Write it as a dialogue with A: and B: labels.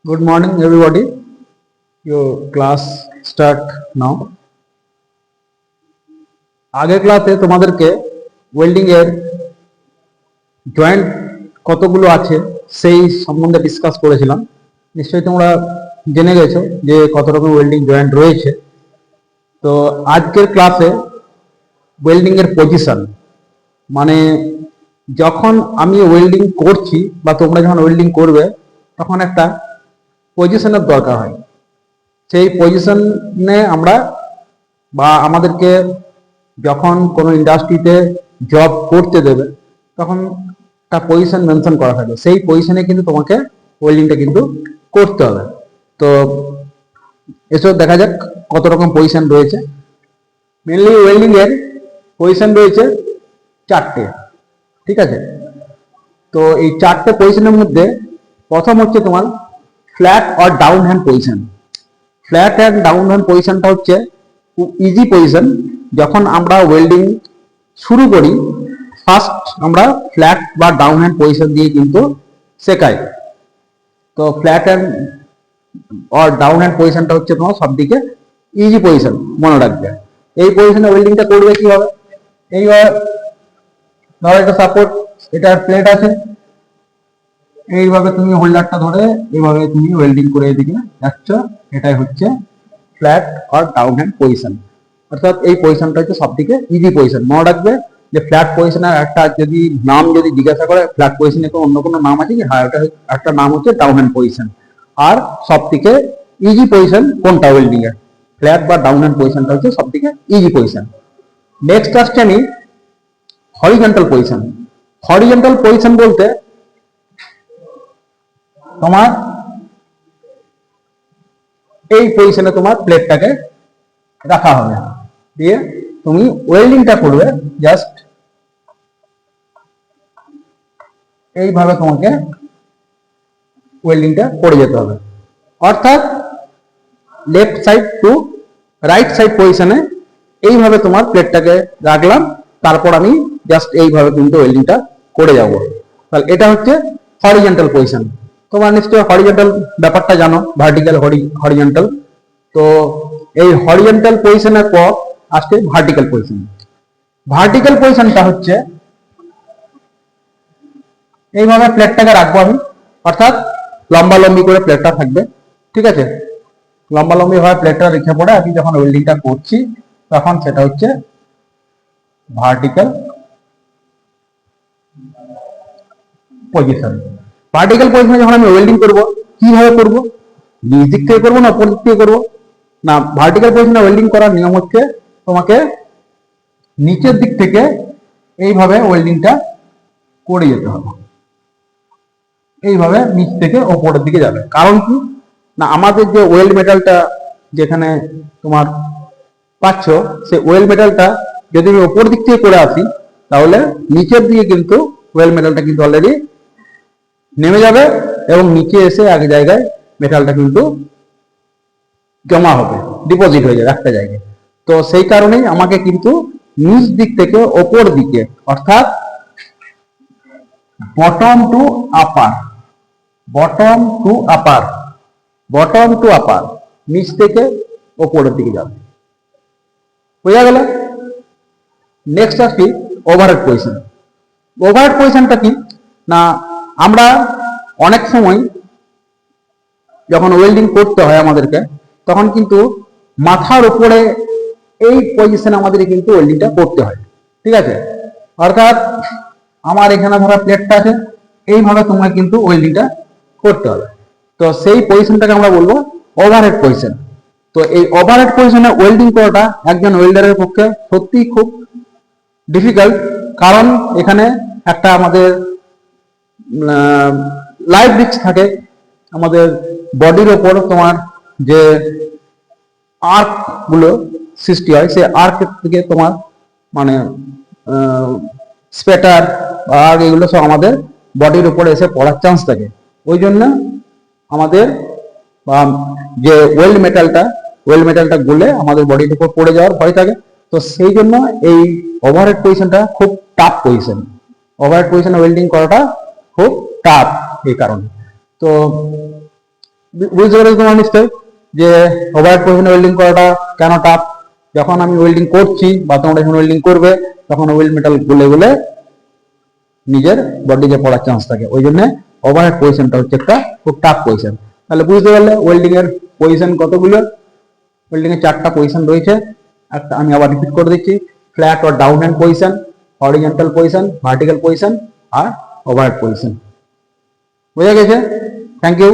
A: Good morning, everybody. Your class start now. আগের ক্লাসে তোমাদেরকে ওয়েল্ডিং এর জয়েন্ট কতগুলো আছে সেই সম্বন্ধে ডিসকাস করেছিলাম। নিশ্চয়ই তোমরা জেনে গেছো যে কত রকম ওয়েল্ডিং জয়েন্ট রয়েছে। তো আজকের ক্লাসে ওয়েল্ডিং এর পজিশন, মানে যখন আমি ওয়েল্ডিং করছি বা তোমরা যখন ওয়েল্ডিং করবে তখন একটা পজিশনের দরকার হয়। সেই পজিশনে আমরা বা আমাদেরকে যখন কোনো ইন্ডাস্ট্রিতে জব করতে দেবে তখন একটা পজিশন মেনশন করা থাকবে, সেই পজিশনে কিন্তু তোমাকে ওয়েল্ডিংটা কিন্তু করতে হবে। তো এসব দেখা যাক কত রকম পজিশন রয়েছে। মেনলি ওয়েল্ডিং এর পজিশন রয়েছে চারটে, ঠিক আছে। তো এই চারটে পজিশনের মধ্যে প্রথম হচ্ছে তোমার flat or down hand position. Flat and down hand পজিশনটা হচ্ছে খুব ইজি পজিশন। যখন আমরা ওয়েল্ডিং শুরু করি ফার্স্ট আমরা ফ্ল্যাট বা ডাউন হ্যান্ড পজিশন দিয়ে কিন্তু শেখাই। তো flat and or down hand পজিশনটা হচ্ছে তোমার সবদিকে ইজি পজিশন, মনে রাখবে। এই পজিশনে ওয়েল্ডিংটা করবে কিভাবে, এইভাবে ধরো একটা সাপোর্ট এটা প্লেট আছে, এইভাবে তুমি হোল্ডারটা ধরে এইভাবে তুমি ওয়েল্ডিং করে এদিকে যাচ্ছ, এটাই হচ্ছে ফ্ল্যাট আর ডাউন হ্যান্ড পজিশন। অর্থাৎ এই পজিশনটা হচ্ছে সবথেকে ইজি পজিশন। মনে রাখবে যে ফ্ল্যাট পজিশনের একটা যদি নাম যদি জিজ্ঞাসা করে ফ্ল্যাট পজিশনে অন্য কোনো নাম আছে কি, হ্যাঁ এটা একটা নাম হচ্ছে ডাউন হ্যান্ড পজিশন। আর সবথেকে ইজি পজিশন কোনটা ওয়েল্ডিং এর, ফ্ল্যাট বা ডাউন হ্যান্ড পজিশনটা হচ্ছে সবথেকে ইজি পজিশন। নেক্সট আসছে আমি হরিজন্টাল পজিশন। হরিজন্টাল পজিশন বলতে তোমার এই পজিশনে তোমার প্লেটটাকে রাখা হবে, দিয়ে তুমি ওয়েল্ডিংটা করবে জাস্ট এইভাবে তোমাকে ওয়েল্ডিংটা করে যেতে হবে। অর্থাৎ left side to right side পজিশনে এইভাবে তোমার প্লেটটাকে রাখলাম, তারপর আমি জাস্ট এইভাবে কিন্তু ওয়েল্ডিংটা করে যাব। তাহলে এটা হচ্ছে হরিজন্টাল পজিশন। তোমরা নিশ্চয়ই হরিজন্টাল ব্যাপারটা জানো, ভার্টিক্যাল হরিজন্টাল। তো এই হরিজন্টাল পজিশনের পর আসছে ভার্টিক্যাল পজিশন। ভার্টিক্যাল পজিশনটা হচ্ছে এইভাবে প্লেটটাকে রাখবো আমি, অর্থাৎ লম্বা লম্বি করে প্লেটটা থাকবে, ঠিক আছে। লম্বা লম্বি ভাবে প্লেটটা রেখে পড়ে আমি যখন ওয়েল্ডিংটা করছি তখন সেটা হচ্ছে ভার্টিক্যাল পজিশন। ভার্টিক্যাল পজিশনে যখন আমি ওয়েল্ডিং করব কিভাবে করব, নিচ দিক থেকে করবো না উপর দিক থেকে করবো না। ভার্টিক্যাল পজিশনে ওয়েল্ডিং করার নিয়ম হচ্ছে তোমাকে নিচের দিক থেকে এইভাবে ওয়েল্ডিংটা করে যেতে হবে, এইভাবে নিচ থেকে ওপরের দিকে যাবে। কারণ কি না, আমাদের যে ওয়েল্ড মেটালটা যেখানে তোমার পাচ্ছ সেই ওয়েল্ড মেটালটা যদি আমি ওপর দিক থেকে করে আসি তাহলে নিচের দিকে কিন্তু ওয়েল্ড মেটালটা কিন্তু অলরেডি নেমে যাবে এবং নিচে এসে এক জায়গায় মেটালটা কিন্তু জমা হবে, ডিপোজিট হয়ে যাবে একটা জায়গায়। তো সেই কারণেই আমাকে কিন্তু নিচ দিক থেকে ওপর দিকে, অর্থাৎ bottom to upper, bottom to upper, bottom to upper, নিচ থেকে ওপরের দিকে যাবে। বোঝা গেল? নেক্সট আসছি ওভারহেড পজিশন। ওভারহেড পজিশনটা কি না, আমরা অনেক সময় যখন ওয়েল্ডিং করতে হয় আমাদেরকে তখন কিন্তু মাথার উপরে এই পজিশনে আমাদের কিন্তু ওয়েল্ডিংটা করতে হয়, ঠিক আছে। অর্থাৎ আমার এখানে ধরা প্লেটটা আছে, এইভাবে তোমার কিন্তু ওয়েল্ডিংটা করতে হবে। তো সেই পজিশনটাকে আমরা বলবো ওভারহেড পজিশন। তো এই ওভারহেড পজিশনে ওয়েল্ডিং করাটা একজন ওয়েল্ডারের পক্ষে সত্যিই খুব ডিফিকাল্ট, কারণ এখানে একটা আমাদের লাইফ রিস্ক থাকে। আমাদের বডির ওপর তোমার যে আর্ক গুলো সৃষ্টি হয় সেই আর্ক থেকে তোমার মানে স্পেটার আর এগুলো সব আমাদের বডির উপরে এসে পড়ার চান্স থাকে। ওই জন্য আমাদের যে ওয়েল্ড মেটালটা গলে আমাদের বডির উপর পড়ে যাওয়ার ভয় থাকে। তো সেই জন্য এই ওভারহেড পজিশনটা খুব টাফ পজিশন। ওভারহেড পজিশনে ওয়েল্ডিং করাটা খুব টাফ এই কারণে। তো বুঝতে পেরেছো তোমার নিশ্চয় যে ওভারহেড পজিশনে ওয়েল্ডিং করাটা কেন টাফ। যখন আমি ওয়েল্ডিং করছি বা তোমরা যখন ওয়েল্ডিং করবে তখন ওয়েল্ড মেটাল গলে গলে নিজের বডিতে পড়ার চান্স থাকে, ওই জন্য ওভারহেড পজিশনটা হচ্ছে একটা খুব টাফ পজিশন। তাহলে বুঝতে পারলে ওয়েল্ডিং এর পজিশন কতগুলো, ওয়েল্ডিং এর 4টা পজিশন রয়েছে। একটা আমি আবার রিপিট করে দিচ্ছি, flat or down hand position, horizontal position, vertical position আর ওভারহেড পজিশন। বোঝা গেছে? Thank you.